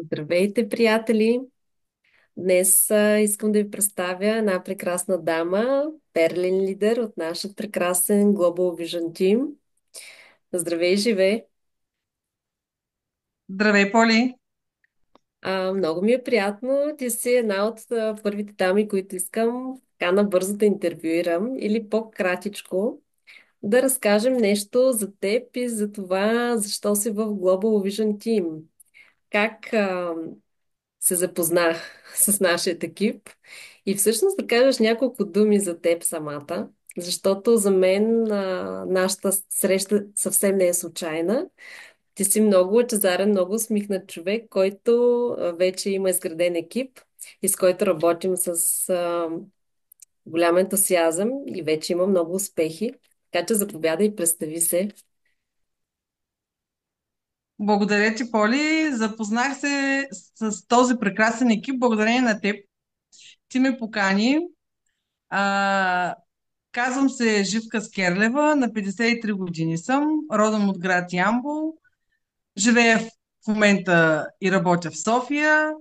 Здравейте, приятели! Днес искам да ви представя една прекрасна дама, перлин лидер от нашия прекрасен Global Vision Team. Здравей, живей! Здравей, Поли! Много ми е приятно. Ти си една от първите дами, които искам така набързо да интервюирам или по-кратичко да разкажем нещо за теб и за това, защо си в Global Vision Team. Как се запознах с нашия екип и всъщност да кажеш няколко думи за теб самата, защото за мен нашата среща съвсем не е случайна. Ти си много лъчезарен, много усмихнат човек, който вече има изграден екип и с който работим с голям ентусиазъм и вече има много успехи. Така че заповядай и представи се. Благодаря ти, Поли. Запознах се с този прекрасен екип благодарение на теб. Ти ме покани. А, Казвам се Живка Скерлева, на 53 години съм, родом от град Ямбол. Живея в момента и работя в София.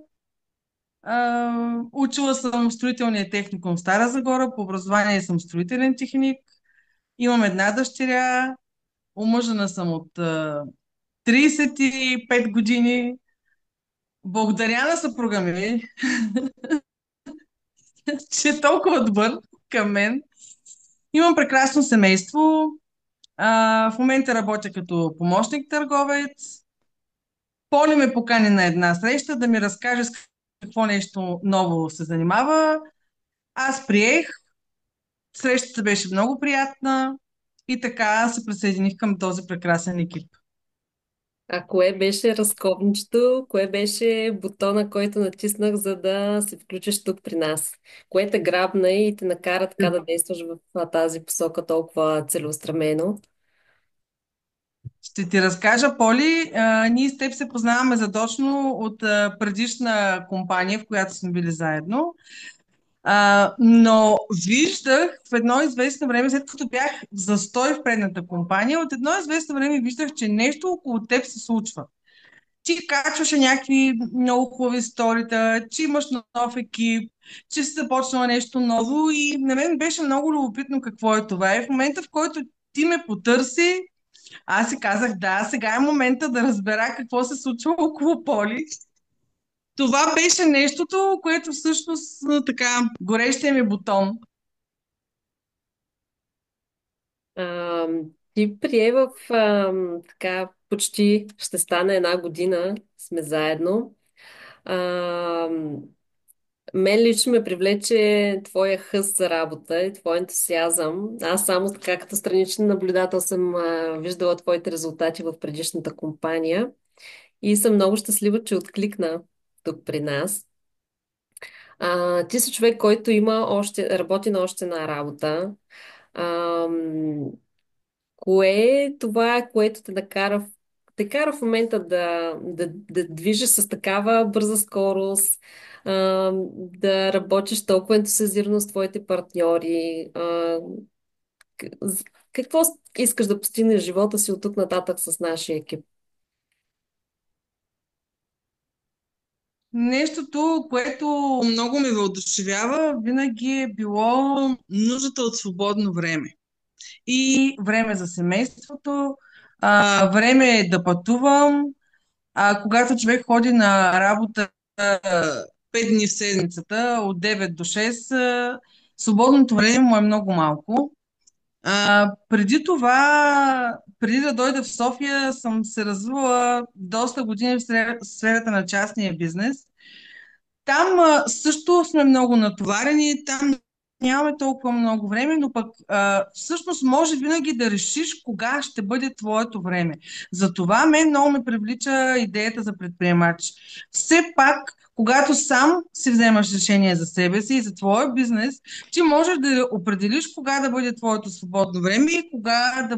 Учила съм в строителния техникум в Стара Загора, по образование съм строителен техник. Имам една дъщеря, омъжена съм от 35 години. Благодаря на съпруга ми, че е толкова добър към мен. Имам прекрасно семейство. В момента работя като помощник търговец. Поли ме покани на една среща да ми разкаже с какво нещо ново се занимава. Аз приех. Срещата беше много приятна и така се присъединих към този прекрасен екип. А кое беше разковничето? Кое беше бутона, който натиснах, за да се включиш тук при нас? Кое те грабна и те накара така да действаш в тази посока толкова целеустремено? Ще ти разкажа, Поли. Ние с теб се познаваме задочно от предишна компания, в която сме били заедно. Но виждах в едно известно време, след като бях в застой в предната компания, от едно известно време виждах, че нещо около теб се случва. Ти качваше някакви много хубави сторита, че имаш нов екип, че си започнала нещо ново и на мен беше много любопитно какво е това. И в момента, в който ти ме потърси, аз си казах, да, сега е момента да разбера какво се случва около Поли. Това беше нещото, което всъщност така, горещия ми бутон. А, Ти прие в така почти ще стане една година сме заедно. А, Мен лично ме привлече твоя хъс за работа и твой ентусиазъм. Аз само така като страничен наблюдател съм виждала твоите резултати в предишната компания и съм много щастлива, че откликна тук при нас. Ти си човек, който работи на още една работа. Ам, Кое е това, което те кара в момента да движиш с такава бърза скорост, да работиш толкова ентусиазирано с твоите партньори? З- Какво искаш да постигнеш в живота си от тук нататък с нашия екип? Нещото, което много ме въодушевява, винаги е било нуждата от свободно време. И време за семейството, време е да пътувам. Когато човек ходи на работа 5 дни в седмицата, от 9 до 6, свободното време му е много малко. Преди това, преди да дойда в София, съм се развила доста години в сферата на частния бизнес. Там също сме много натоварени, там нямаме толкова много време, но пък всъщност може винаги да решиш кога ще бъде твоето време. Затова мен много ме привлича идеята за предприемач. Все пак, когато сам си вземаш решение за себе си и за твоя бизнес, ти можеш да определиш кога да бъде твоето свободно време и кога да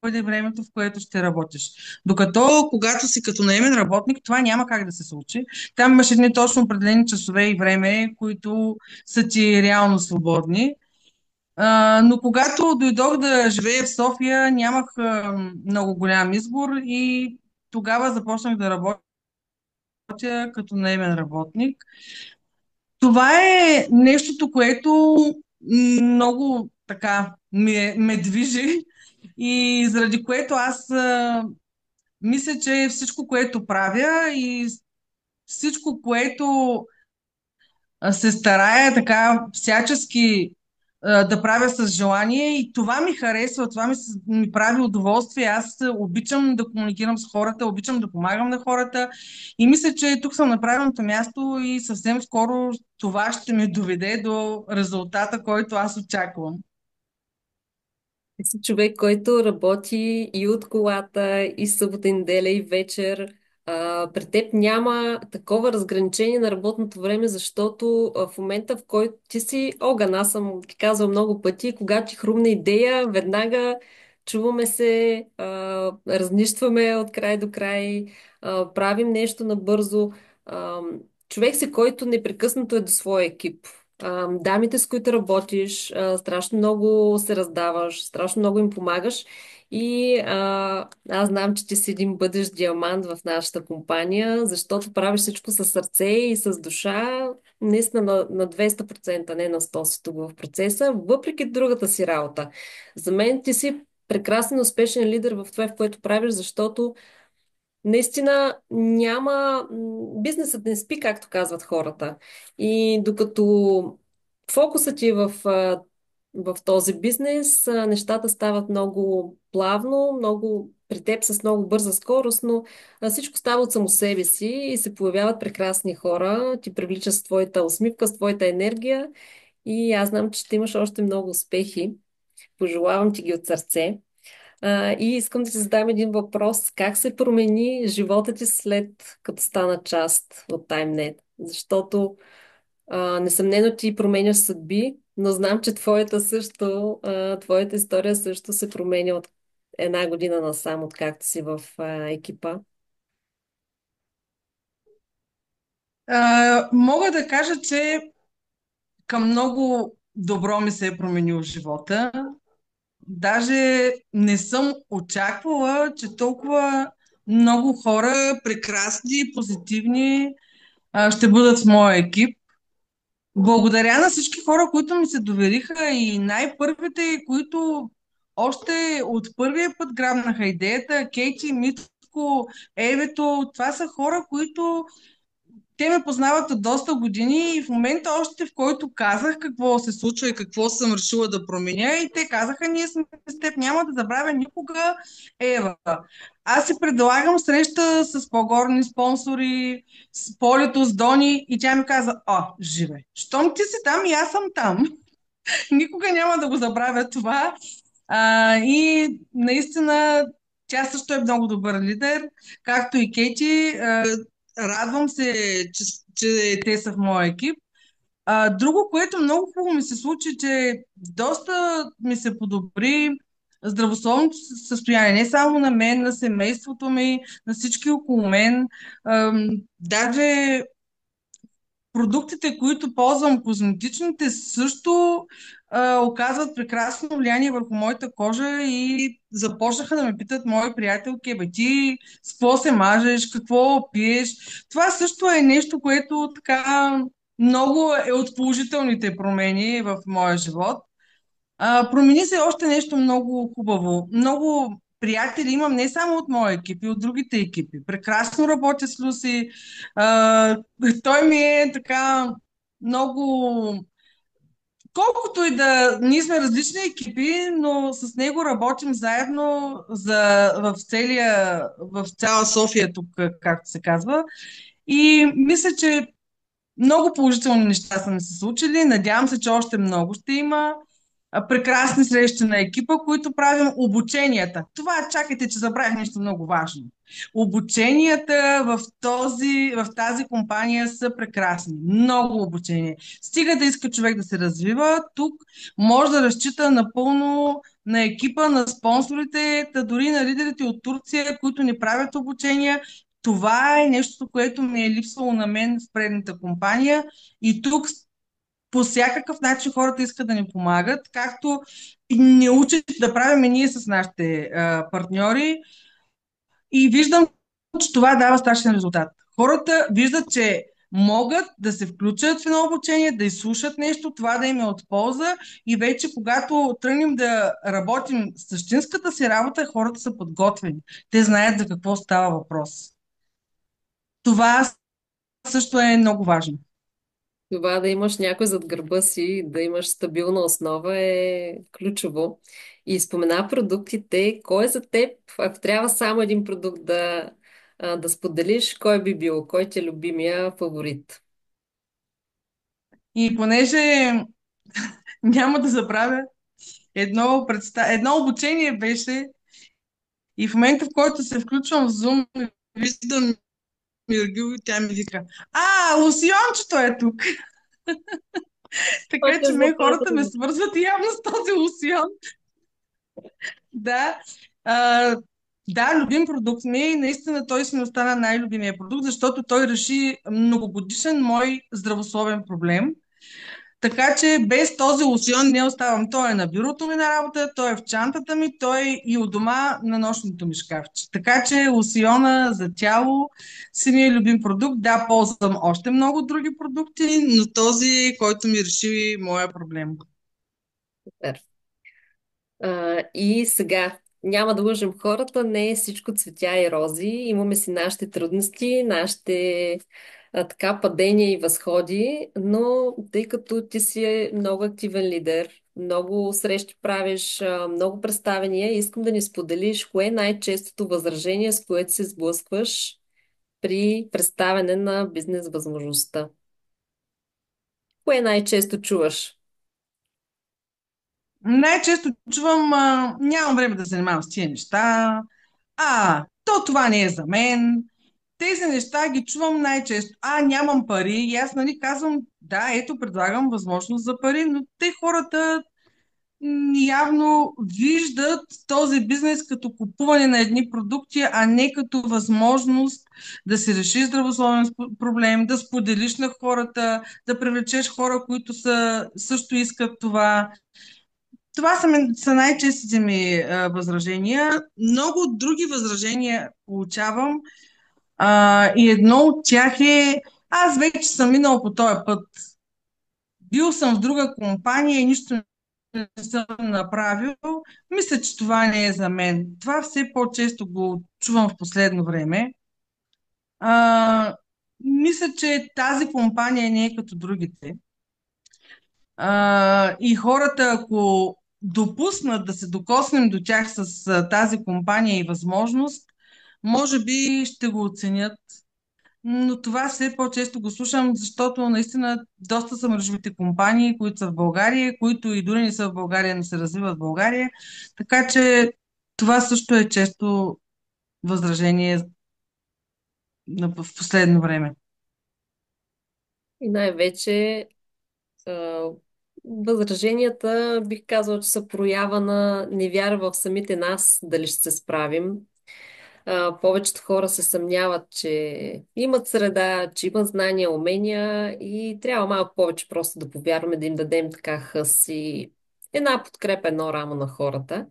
бъде времето, в което ще работиш. Докато, когато си като наемен работник, това няма как да се случи. Там имаш едни точно определени часове и време, които са ти реално свободни. Но когато дойдох да живея в София, нямах много голям избор и тогава започнах да работя работя като наемен работник. Това е нещото, което много така ме движи и заради което аз мисля, че всичко, което правя и всичко, което се старая така всячески да правя с желание и това ми харесва, ми прави удоволствие. Аз обичам да комуникирам с хората, обичам да помагам на хората и мисля, че тук съм на правилното място и съвсем скоро това ще ме доведе до резултата, който аз очаквам. Ти си човек, който работи и от колата, и събота, и неделя, и вечер. При теб няма такова разграничение на работното време, защото в момента, в който ти си огън, аз съм ти казвал много пъти, когато ти хрумне идея, веднага чуваме се, разнищваме от край до край, правим нещо набързо. А, Човек си, който непрекъснато е до своя екип. Дамите, с които работиш, страшно много се раздаваш, страшно много им помагаш и аз знам, че ти си един бъдещ диамант в нашата компания, защото правиш всичко със сърце и с душа, наистина на 200%, не на 100 си тук в процеса, въпреки другата си работа. За мен ти си прекрасен, успешен лидер в това, в което правиш, защото наистина няма... Бизнесът не спи, както казват хората. И докато фокусът ти е в този бизнес, нещата стават много плавно, много при теб с много бърза скорост, но всичко става от само себе си и се появяват прекрасни хора, ти привличат с твоята усмивка, с твоята енергия и аз знам, че ще имаш още много успехи. Пожелавам ти ги от сърце. И искам да ти задам един въпрос. Как се промени живота ти след като стана част от TimeNet? Защото несъмнено ти променяш съдби, но знам, че твоята история също се променя от една година насам, откакто си в екипа. Мога да кажа, че към много добро ми се е променил живота. Даже не съм очаквала, че толкова много хора, прекрасни, позитивни, ще бъдат в моя екип. Благодаря на всички хора, които ми се довериха и най-първите, които още от първия път грабнаха идеята, Кейти, Митко, Евето, това са хора, които те ме познават от доста години и в момента още в който казах какво се случва и какво съм решила да променя и те казаха, ние сме с теб, няма да забравя никога Ева. Аз си предлагам среща с по-горни спонсори, с Полето, с Дони и тя ми каза, живе, щом ти си там и аз съм там. Никога няма да го забравя това. И наистина тя също е много добър лидер, както и Кейти. Радвам се, че те са в моя екип. Друго, което много хубаво ми се случи, че доста ми се подобри здравословното състояние. Не само на мен, на семейството ми, на всички около мен. Даже продуктите, които ползвам, козметичните, също оказват прекрасно влияние върху моята кожа и започнаха да ме питат мои приятелки, бе ти с какво се мажеш, какво пиеш. Това също е нещо, което така много е от положителните промени в моя живот. Промени се още нещо много хубаво. Много приятели имам не само от моя екип, и от другите екипи. Прекрасно работя с Люси. А, Той ми е така много... Колкото и да ние сме различни екипи, но с него работим заедно в цяла София тук, както се казва. И мисля, че много положителни неща са ми се случили. Надявам се, че още много ще има прекрасни срещи на екипа, които правим обученията. Това, чакайте, че забравих нещо много важно. Обученията в тази компания са прекрасни. Много обучение. Стига да иска човек да се развива, тук може да разчита напълно на екипа, на спонсорите, та дори на лидерите от Турция, които ни правят обучения. Това е нещо, което ми е липсвало на мен в предната компания. И тук по всякакъв начин хората искат да ни помагат, както и ни учат да правим ние с нашите партньори. И виждам, че това дава страшен резултат. Хората виждат, че могат да се включат в едно обучение, да изслушат нещо, това да им е от полза и вече когато тръгнем да работим същинската си работа, хората са подготвени. Те знаят за какво става въпрос. Това също е много важно. Това да имаш някой зад гърба си, да имаш стабилна основа е ключово. И спомена продуктите, кой е за теб, ако трябва само един продукт да споделиш, кой би бил, кой ти е любимия фаворит? И понеже няма да забравя, едно обучение беше и в момента, в който се включвам в Zoom, виждам Миргил и тя ми вика: Лусиончето е тук! Кой Така ти е че мен хората ме запазен? свързват явно с този лусион. Да. А, да, любим продукт ми и наистина той си ми остана най-любимия продукт, защото той реши многогодишен мой здравословен проблем. Така че без този лосион не оставам. Той е на бюрото ми на работа, той е в чантата ми, той е и у дома на нощното ми шкафче. Така че лосиона за тяло си ми е любим продукт. Да, ползвам още много други продукти, но този, който ми реши моя проблем. Супер. И сега, няма да лъжем хората, не е всичко цветя и рози. Имаме си нашите трудности, нашите така падения и възходи, но тъй като ти си много активен лидер, много срещи правиш, много представения, искам да ни споделиш кое е най-честото възражение, с което се сблъскваш при представяне на бизнес възможността. Кое най-често чуваш? Най-често чувам: нямам време да се занимавам с тия неща, то това не е за мен. Тези неща ги чувам най-често. Нямам пари. И аз, нали, казвам: да, ето, предлагам възможност за пари, но те хората явно виждат този бизнес като купуване на едни продукти, а не като възможност да се реши здравословен проблем, да споделиш на хората, да привлечеш хора, които също искат това. Това са най-честите ми възражения. Много други възражения получавам, и едно от тях е: аз вече съм минал по този път. Бил съм в друга компания и нищо не съм направил. Мисля, че това не е за мен. Това все по-често го чувам в последно време. А, Мисля, че тази компания не е като другите. И хората, ако допуснат да се докоснем до тях с тази компания и възможност, може би ще го оценят. Но това все по-често го слушам, защото наистина доста са мрежовите компании, които са в България, които и дори не са в България, но се развиват в България. Така че това също е често възражение в последно време. И най-вече а, възраженията, бих казала, че са проява на невяра в самите нас, дали ще се справим. Повечето хора се съмняват, че имат среда, че имат знания, умения и трябва малко повече просто да повярваме, да им дадем така хъс и една подкрепа, едно рамо на хората.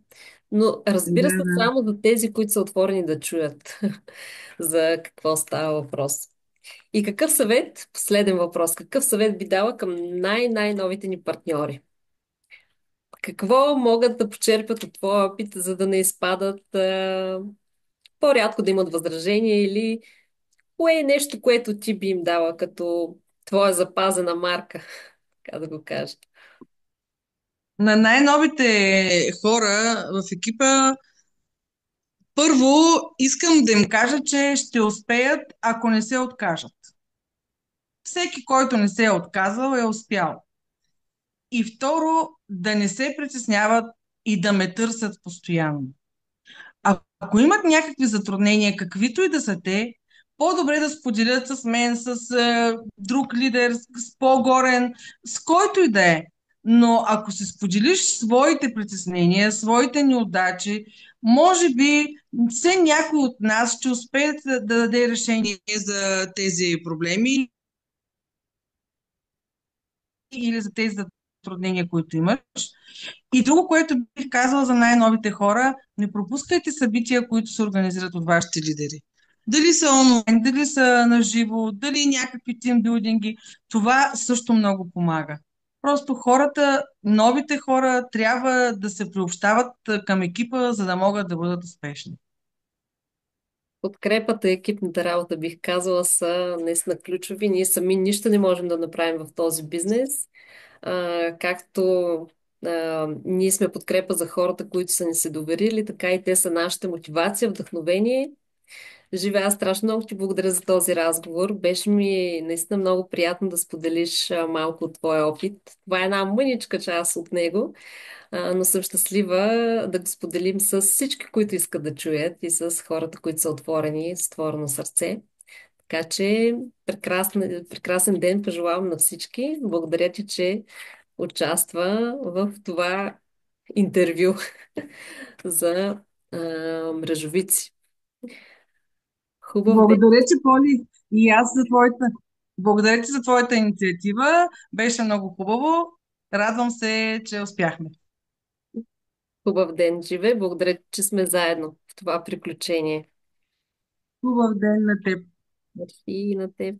Но разбира се, Да, да. само за тези, които са отворени да чуят за какво става въпрос. И какъв съвет, последен въпрос, какъв съвет би дала към най-новите ни партньори? Какво могат да почерпят от твоя опит, за да не изпадат по-рядко да имат възражения или кое е нещо, което ти би им дала като твоя запазена марка, така да го кажа? На най-новите хора в екипа, първо искам да им кажа, че ще успеят, ако не се откажат. Всеки, който не се е отказал, е успял. И второ, да не се притесняват и да ме търсят постоянно. Ако имат някакви затруднения, каквито и да са те, по-добре да споделят с мен, с друг лидер, с по-горен, с който и да е. Но ако се споделиш своите притеснения, своите неудачи, може би все някой от нас ще успее да даде решение за тези проблеми или за тези затруднения, които имаш. И друго, което бих казала за най-новите хора: не пропускайте събития, които се организират от вашите лидери. Дали са онлайн, дали са на живо, дали някакви тимбилдинги, това също много помага. Просто хората, новите хора трябва да се приобщават към екипа, за да могат да бъдат успешни. Подкрепата и екипната работа, бих казала, са наистина ключови. Ние сами нищо не можем да направим в този бизнес. Както ние сме подкрепа за хората, които са ни се доверили, така и те са нашата мотивация, вдъхновение. Живе, аз страшно много ти благодаря за този разговор. Беше ми наистина много приятно да споделиш малко от твоя опит. Това е една мъничка част от него, но съм щастлива да го споделим с всички, които искат да чуят и с хората, които са отворени с отворено сърце. Така че прекрасен ден пожелавам на всички. Благодаря ти, че участва в това интервю за мрежовици. Хубав ден! Благодаря ти, Поли, и аз за твоята. Благодаря ти за твоята инициатива. Беше много хубаво. Радвам се, че успяхме. Хубав ден, живе! Благодаря ти, че сме заедно в това приключение. Хубав ден на теб. И на теб.